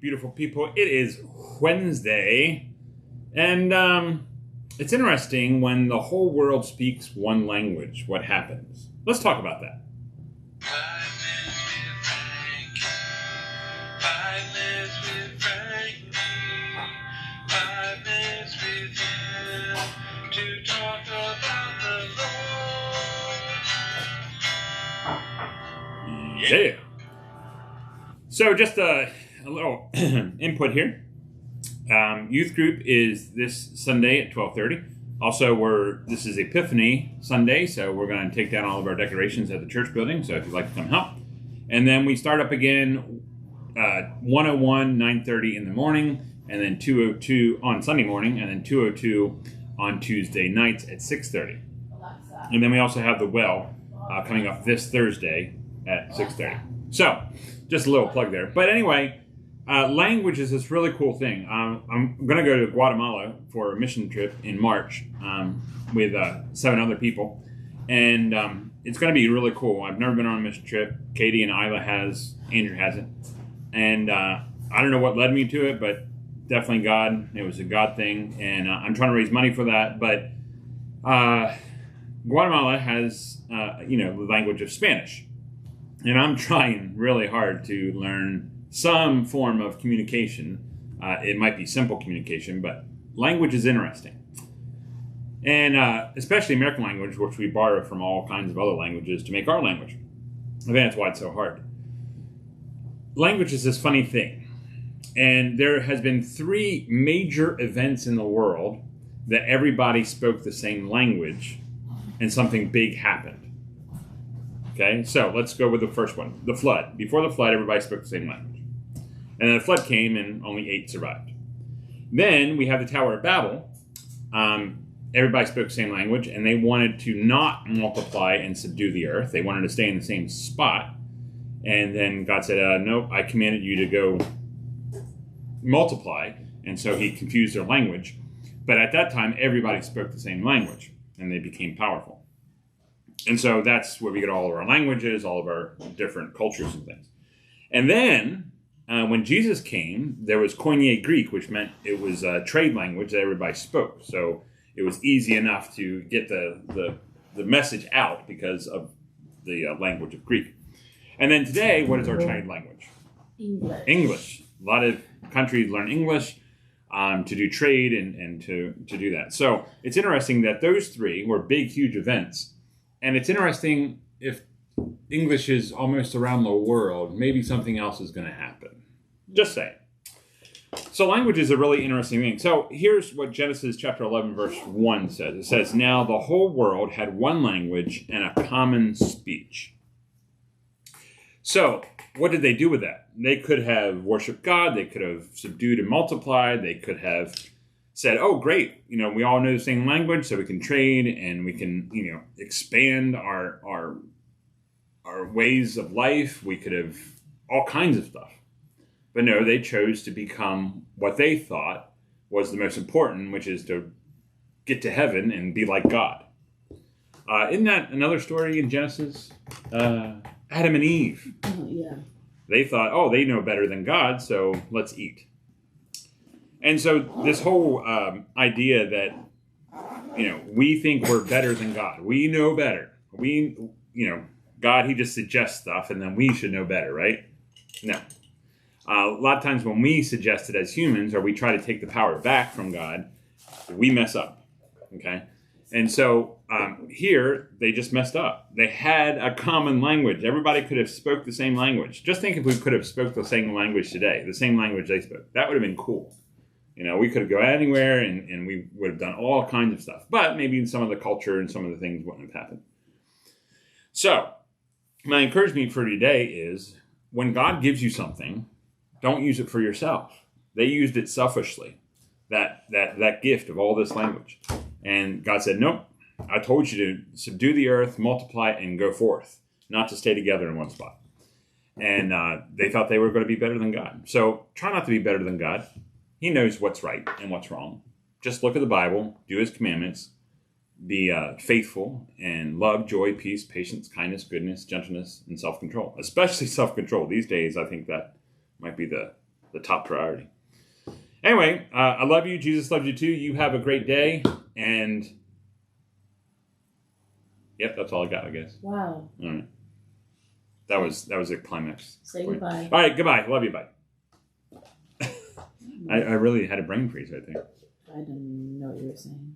Beautiful people, it is Wednesday, and it's interesting when the whole world speaks one language, what happens? Let's talk about that. 5 minutes with Frankie. 5 minutes with Frankie. 5 minutes with him to talk about the Lord. Yeah. So just a little input here. Youth group is this Sunday at 12:30. Also, this is Epiphany Sunday, so we're going to take down all of our decorations at the church building, so if you'd like to come help. And then we start up again 101, 9:30 in the morning, and then 2:02 on Sunday morning, and then 2:02 on Tuesday nights at 6:30. And then we also have the well coming up this Thursday at 6:30. So, just a little plug there. But anyway, language is this really cool thing. I'm going to go to Guatemala for a mission trip in March with 7 other people. And it's going to be really cool. I've never been on a mission trip. Katie and Isla has. Andrew hasn't. And I don't know what led me to it, but definitely God. It was a God thing. And I'm trying to raise money for that. But Guatemala has, the language of Spanish. And I'm trying really hard to learn some form of communication. It might be simple communication, but language is interesting. And especially American language, which we borrow from all kinds of other languages to make our language. I think that's why it's so hard. Language is this funny thing. And there has been 3 major events in the world that everybody spoke the same language and something big happened. Okay, so let's go with the first one, the flood. Before the flood, everybody spoke the same language. And then the flood came and only 8 survived. Then we have the Tower of Babel. Everybody spoke the same language, and they wanted to not multiply and subdue the earth. They wanted to stay in the same spot. And then God said, no, I commanded you to go multiply. And so he confused their language. But at that time, everybody spoke the same language, and they became powerful. And so that's where we get all of our languages, all of our different cultures and things. And then when Jesus came, there was Koine Greek, which meant it was a trade language that everybody spoke. So it was easy enough to get the message out because of the language of Greek. And then today, what is our trade language? English. A lot of countries learn English to do trade and to do that. So it's interesting that those 3 were big, huge events. And it's interesting if English is almost around the world, maybe something else is going to happen. Just saying. So language is a really interesting thing. So here's what Genesis chapter 11, verse 1 says. It says, now the whole world had one language and a common speech. So what did they do with that? They could have worshiped God. They could have subdued and multiplied. They could have said, oh, great, we all know the same language, so we can trade and we can, expand our ways of life. We could have all kinds of stuff. But no, they chose to become what they thought was the most important, which is to get to heaven and be like God. Isn't that another story in Genesis? Adam and Eve. Oh, yeah. They thought, oh, they know better than God, so let's eat. And so this whole idea that, we think we're better than God. We know better. God, he just suggests stuff and then we should know better, right? No. A lot of times when we suggest it as humans or we try to take the power back from God, we mess up, okay? And so here, they just messed up. They had a common language. Everybody could have spoke the same language. Just think if we could have spoke the same language today, the same language they spoke. That would have been cool. We could have gone anywhere and we would have done all kinds of stuff. But maybe some of the culture and some of the things wouldn't have happened. So, my encouragement for today is when God gives you something, don't use it for yourself. They used it selfishly, that gift of all this language. And God said, nope, I told you to subdue the earth, multiply, and go forth, not to stay together in one spot. And they thought they were going to be better than God. So try not to be better than God. He knows what's right and what's wrong. Just look at the Bible, do his commandments, be faithful, and love, joy, peace, patience, kindness, goodness, gentleness, and self-control. Especially self-control. These days, I think that might be the the top priority. Anyway, I love you. Jesus loves you too. You have a great day. And yep, that's all I got, I guess. Wow. All right. That was a climax. Say point. goodbye. All right, goodbye. Love you. Bye. I really had a brain freeze, I think. I didn't know what you were saying.